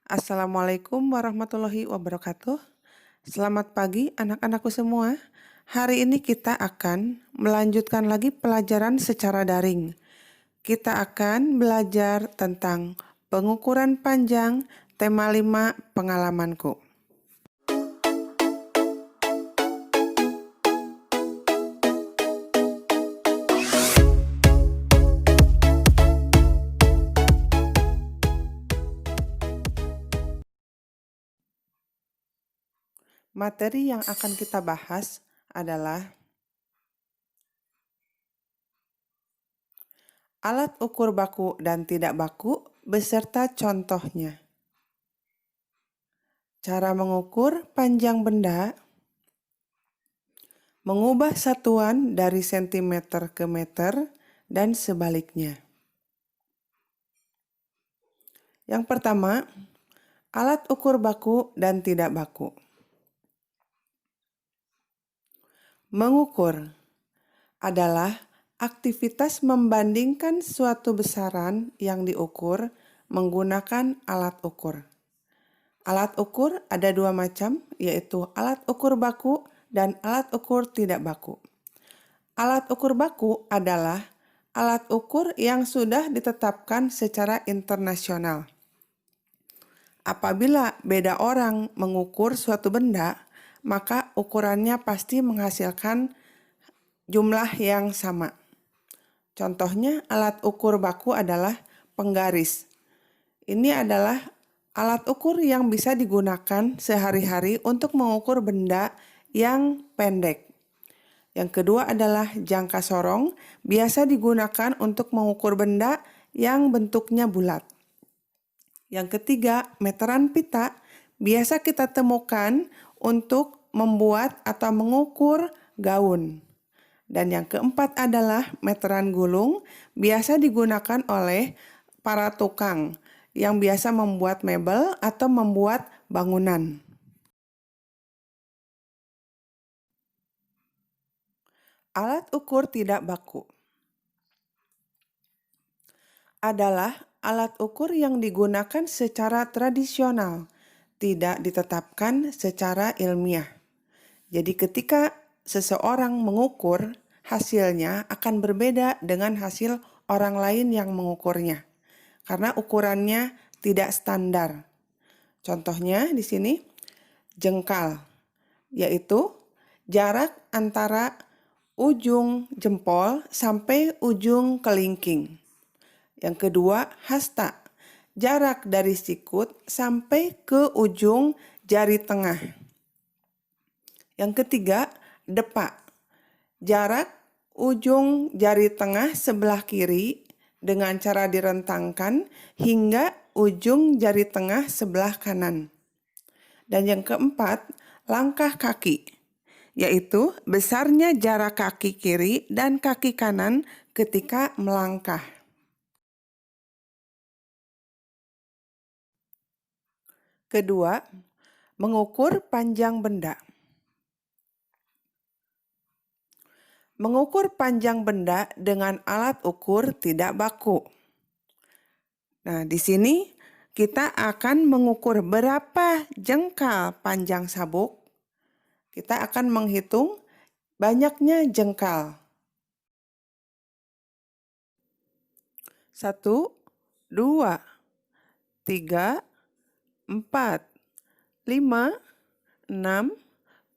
Assalamualaikum warahmatullahi wabarakatuh. Selamat pagi anak-anakku semua. Hari ini kita akan melanjutkan lagi pelajaran secara daring. Kita akan belajar tentang pengukuran panjang, tema 5 pengalamanku. Materi yang akan kita bahas adalah alat ukur baku dan tidak baku beserta contohnya. Cara mengukur panjang benda, mengubah satuan dari sentimeter ke meter, dan sebaliknya. Yang pertama, alat ukur baku dan tidak baku. Mengukur adalah aktivitas membandingkan suatu besaran yang diukur menggunakan alat ukur. Alat ukur ada dua macam, yaitu alat ukur baku dan alat ukur tidak baku. Alat ukur baku adalah alat ukur yang sudah ditetapkan secara internasional. Apabila beda orang mengukur suatu benda, maka ukurannya pasti menghasilkan jumlah yang sama. Contohnya alat ukur baku adalah penggaris. Ini adalah alat ukur yang bisa digunakan sehari-hari untuk mengukur benda yang pendek. Yang kedua adalah jangka sorong, biasa digunakan untuk mengukur benda yang bentuknya bulat. Yang ketiga, meteran pita biasa kita temukan untuk membuat atau mengukur gaun. Dan yang keempat adalah meteran gulung, biasa digunakan oleh para tukang yang biasa membuat mebel atau membuat bangunan. Alat ukur tidak baku adalah alat ukur yang digunakan secara tradisional, tidak ditetapkan secara ilmiah. Jadi ketika seseorang mengukur, hasilnya akan berbeda dengan hasil orang lain yang mengukurnya, karena ukurannya tidak standar. Contohnya di sini, jengkal, yaitu jarak antara ujung jempol sampai ujung kelingking. Yang kedua, hasta, jarak dari sikut sampai ke ujung jari tengah. Yang ketiga, depak, jarak ujung jari tengah sebelah kiri dengan cara direntangkan hingga ujung jari tengah sebelah kanan. Dan yang keempat, langkah kaki, yaitu besarnya jarak kaki kiri dan kaki kanan ketika melangkah. Kedua, mengukur panjang benda. Mengukur panjang benda dengan alat ukur tidak baku. Nah, di sini kita akan mengukur berapa jengkal panjang sabuk. Kita akan menghitung banyaknya jengkal. 1, 2, 3, 4, 5, 6,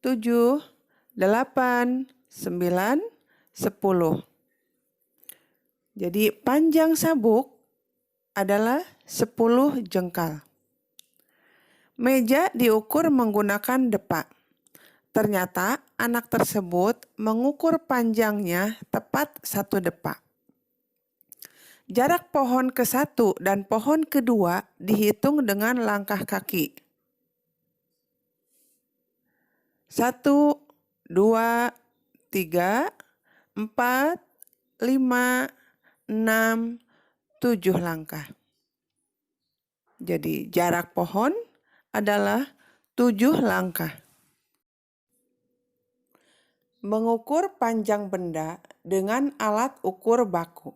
7, 8, 9, 10. Jadi panjang sabuk adalah 10 jengkal. Meja diukur menggunakan depak. Ternyata anak tersebut mengukur panjangnya tepat 1 depak. Jarak pohon ke-1 dan pohon kedua dihitung dengan langkah kaki. 1, 2, 3, 4, 5, 6, 7 langkah. Jadi jarak pohon adalah 7 langkah. Mengukur panjang benda dengan alat ukur baku.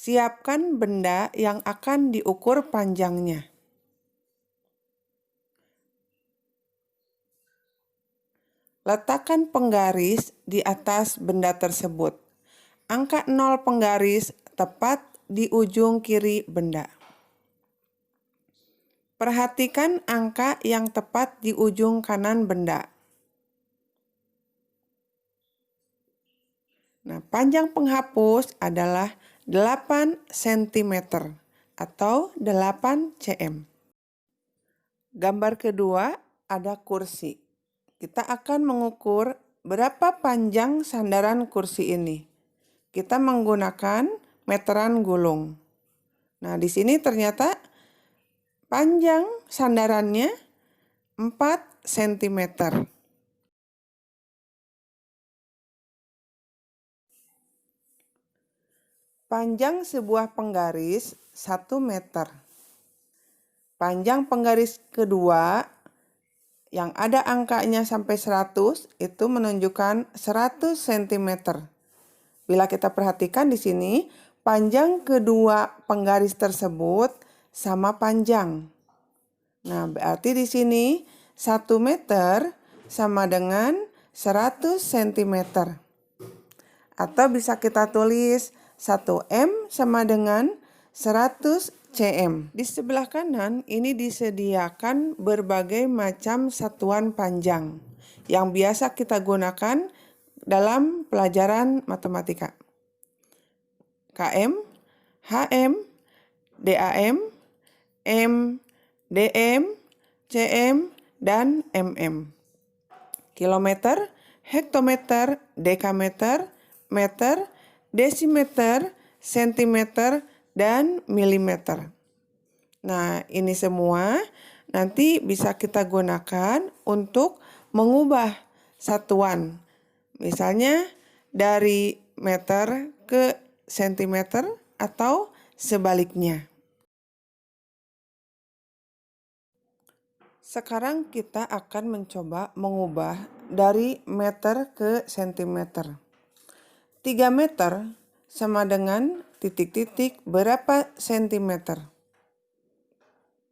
Siapkan benda yang akan diukur panjangnya. Letakkan penggaris di atas benda tersebut. Angka 0 penggaris tepat di ujung kiri benda. Perhatikan angka yang tepat di ujung kanan benda. Nah, panjang penghapus adalah 8 cm atau 8 cm. Gambar kedua ada kursi. Kita akan mengukur berapa panjang sandaran kursi ini. Kita menggunakan meteran gulung. Nah, di sini ternyata panjang sandarannya 4 cm. Panjang sebuah penggaris 1 meter. Panjang penggaris kedua yang ada angkanya sampai 100 itu menunjukkan 100 cm. Bila kita perhatikan di sini, panjang kedua penggaris tersebut sama panjang. Nah, berarti di sini 1 meter sama dengan 100 cm. Atau bisa kita tulis 1 M sama dengan 100 cm. Di sebelah kanan ini disediakan berbagai macam satuan panjang yang biasa kita gunakan dalam pelajaran matematika. KM, HM, DAM, M, DM, CM, dan MM. Kilometer, hektometer, dekameter, meter, desimeter, sentimeter, dan milimeter. Nah, ini semua nanti bisa kita gunakan untuk mengubah satuan. Misalnya dari meter ke sentimeter atau sebaliknya. Sekarang kita akan mencoba mengubah dari meter ke sentimeter. 3 meter sama dengan titik-titik berapa sentimeter.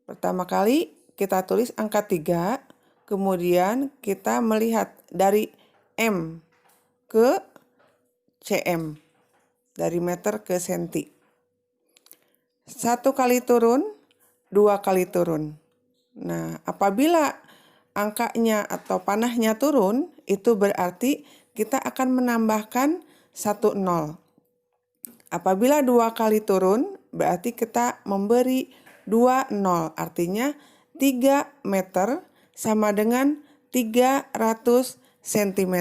Pertama kali kita tulis angka 3, kemudian kita melihat dari M ke cm, dari meter ke senti. 1 kali turun, 2 kali turun. Nah, apabila angkanya atau panahnya turun, itu berarti kita akan menambahkan 1 nol. Apabila 2 kali turun, berarti kita memberi 2 nol. Artinya 3 meter sama dengan 300 cm.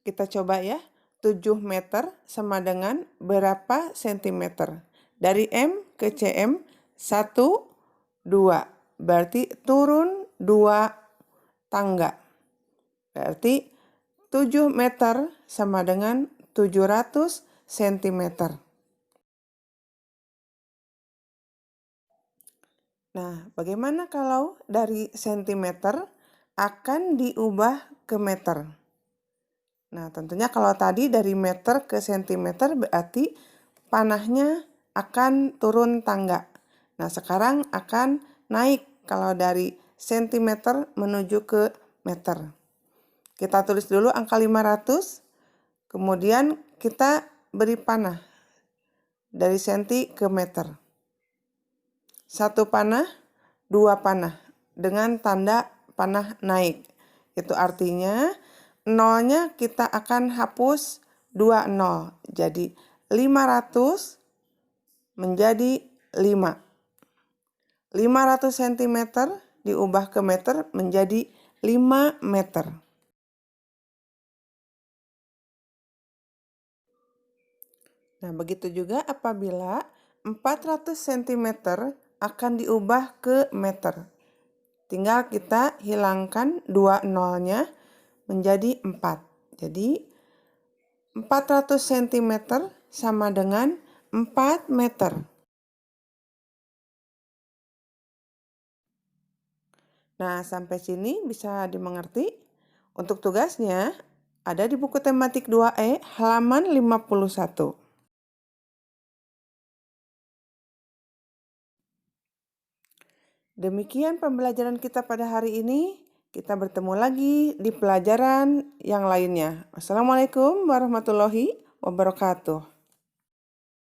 Kita coba ya, 7 meter sama dengan berapa sentimeter? Dari M ke cm, 1, 2. Berarti turun 2 tangga. Berarti 7 meter sama dengan 700 cm. Nah, bagaimana kalau dari sentimeter akan diubah ke meter? Nah, tentunya kalau tadi dari meter ke sentimeter berarti panahnya akan turun tangga. Nah, sekarang akan naik kalau dari sentimeter menuju ke meter. Kita tulis dulu angka 500, kemudian kita beri panah dari senti ke meter. 1 panah, 2 panah dengan tanda panah naik. Itu artinya nolnya kita akan hapus 2 nol. Jadi 500 menjadi 5. 500 cm diubah ke meter menjadi 5 meter. Nah, begitu juga apabila 400 cm akan diubah ke meter. Tinggal kita hilangkan 2 nolnya menjadi 4. Jadi 400 cm sama dengan 4 meter. Nah, sampai sini bisa dimengerti. Untuk tugasnya, Ada di buku tematik 2E halaman 51. Demikian pembelajaran kita pada hari ini. Kita bertemu lagi di pelajaran yang lainnya. Wassalamualaikum warahmatullahi wabarakatuh.